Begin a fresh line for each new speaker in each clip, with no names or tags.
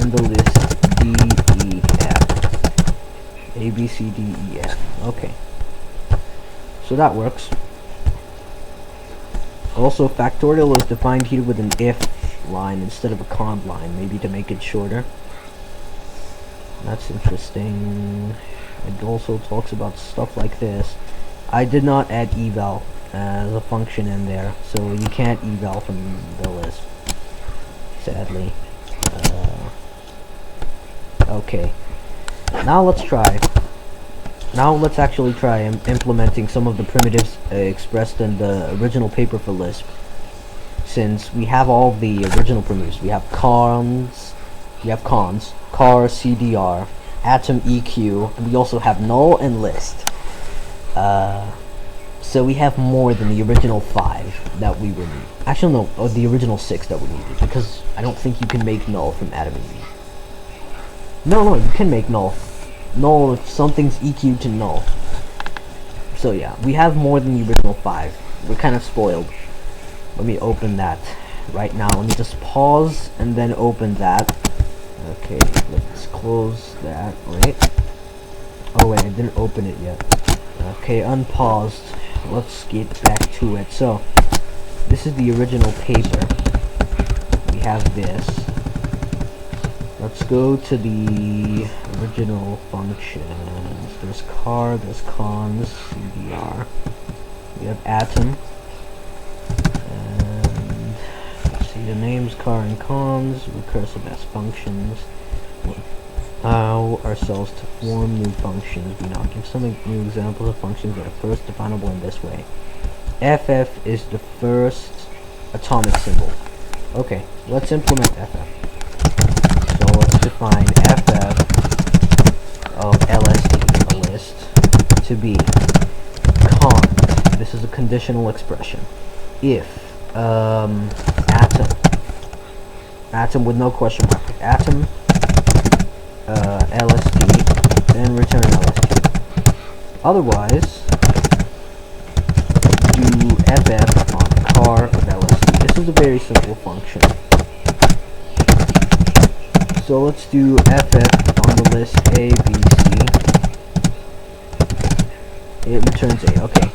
and the list D, E, F. A, B, C, D, E, F. Okay. So that works. Also, factorial is defined here with an if line instead of a cond line, maybe to make it shorter. That's interesting. It also talks about stuff like this. I did not add eval as a function in there, so you can't eval from the list, sadly. Okay, now let's try. Now let's actually try implementing some of the primitives expressed in the original paper for Lisp. Since we have all the original primitives, we have cons, car, CDR, atom, EQ, and we also have null and list. So we have more than the original 5 that we would need. Actually, no, the original 6 that we needed, because I don't think you can make null from atom and E. No, you can make null. Null if something's EQ to null. So yeah, we have more than the original 5. We're kind of spoiled. Let me open that right now. Let me just pause and then open that. Okay, let's close that. Wait. Oh wait, I didn't open it yet. Okay, unpaused. Let's get back to it. So, this is the original paper. We have this. Let's go to the original functions. There's car, there's cons, CDR. We have atom. And let's see, the names car and cons, recursive as functions. Allow ourselves to form new functions. We now give some new examples of functions that are first definable in this way. FF is the first atomic symbol. Okay, let's implement FF. So let's define FF of LSD, a list, to be cond. This is a conditional expression. If atom with no question mark, atom LSD, then return LSD. Otherwise, do FF on car of LSD. This is a very simple function. So let's do FF on the list A, B, C. It returns A. Okay.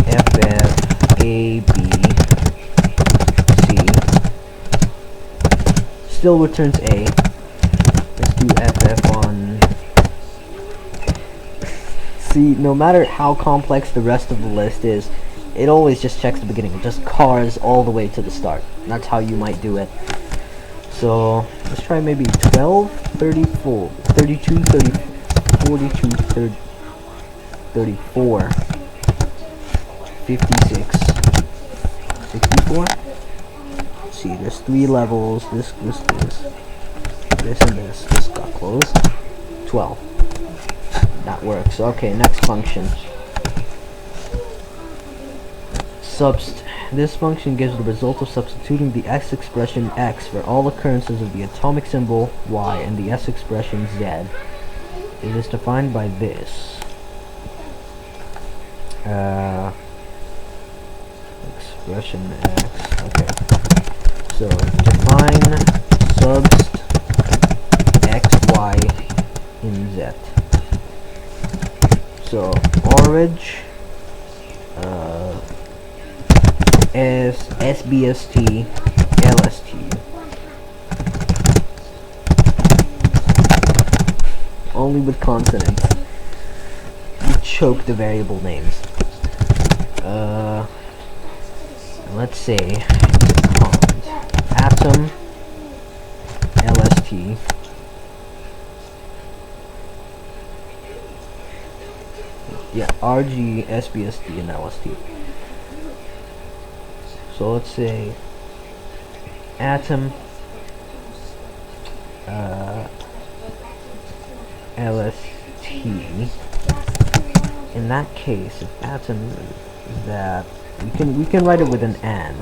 FF A, B, C. Still returns A. Let's do FF on... See, no matter how complex the rest of the list is, it always just checks the beginning. It just cars all the way to the start. That's how you might do it. So, let's try maybe 12, 34, 32, 30, 42, 30, 34, 56, 64. Let's see, there's 3 levels. This, and this. This got closed. 12. That works. Okay, next function. Subst. This function gives the result of substituting the x expression x for all occurrences of the atomic symbol y and the s expression z. It is defined by this. Expression x. Okay. So define subst x, y in z. So orig as SBST LST. Only with consonants. You choke the variable names. Let's say cond atom LST RG SBST and LST. So let's say atom LST. In that case, if atom is that, we can write it with an and.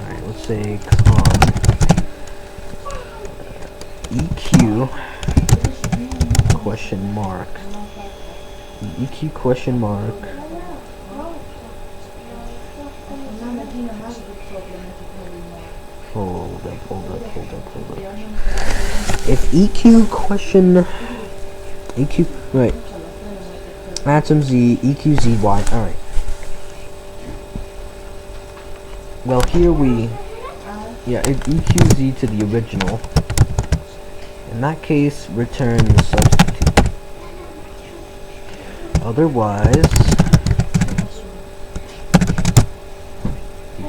Alright, let's say con EQ question mark. EQ question mark Hold up. If EQ question... EQ... Right. Atom Z, EQ Z, Y. Alright. Well, here we... Yeah, if EQ Z to the original. In that case, return the substitute. Otherwise...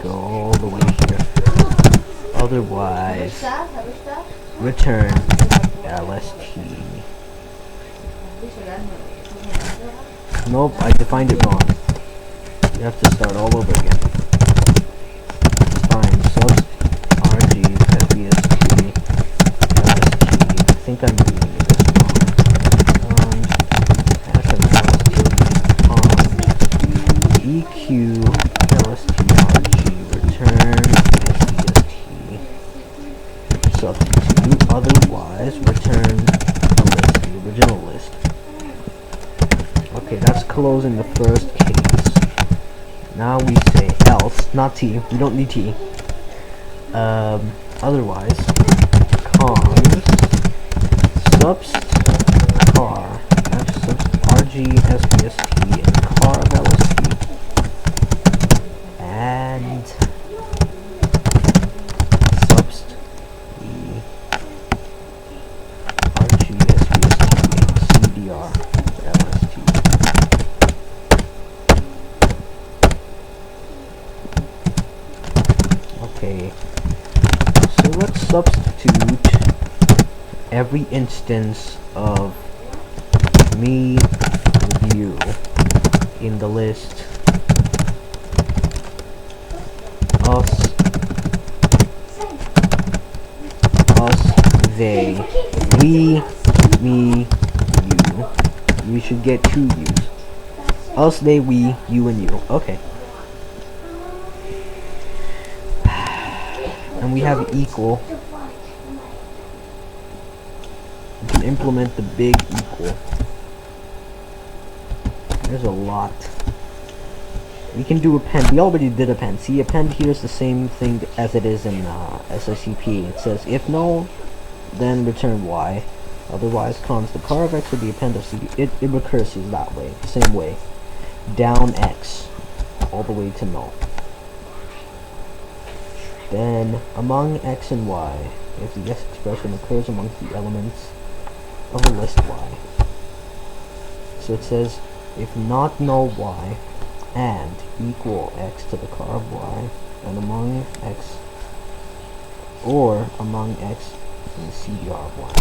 go all the way here. Otherwise, return LST. Nope, I defined it wrong. You have to start all over again. Define subs RG FBST LST. I think I'm reading this wrong. EQ LST return SBST substitute, otherwise return the list, the original list. Okay, that's closing the first case. Now we say else, not T, we don't need T. Otherwise, cons subst car f subst RG SBST and car of LST. And subst the RG SBST and CDR LST. Okay, so let's substitute every instance of me with you in the list. Us, they, we, me, you. We should get 2 U's. Us, they, we, you, and you. Okay. And we have equal. We can implement the big equal. There's a lot. We can do append. We already did append. See, append here is the same thing as it is in SICP. It says if null, then return Y. Otherwise, cons the car of X with the append of C. It recurses that way, the same way. Down X, all the way to null. Then among X and Y, if the X expression occurs amongst the elements of a list Y. So it says if not null Y, and equal X to the car of Y, and among X, or among X and the CDR of Y.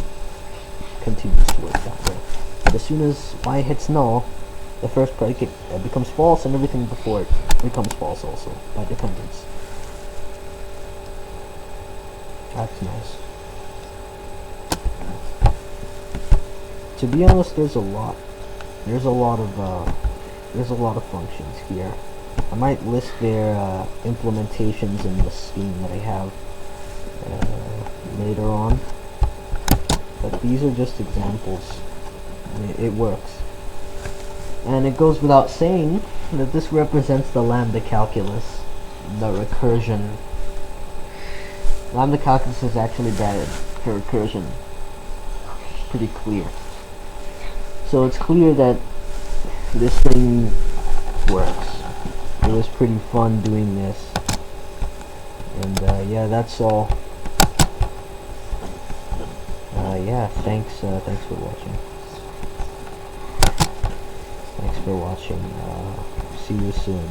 Continues to work that way. But as soon as Y hits null, the first predicate becomes false, and everything before it becomes false also, by dependence. That's nice. To be honest, there's a lot of functions here. I might list their implementations in the scheme that I have later on, but these are just examples. It works, and it goes without saying that this represents the lambda calculus, the recursion. Lambda calculus is actually bad for recursion. It's pretty clear. So it's clear that this thing works. It was pretty fun doing this, and yeah, that's all. Yeah, thanks for watching. See you soon.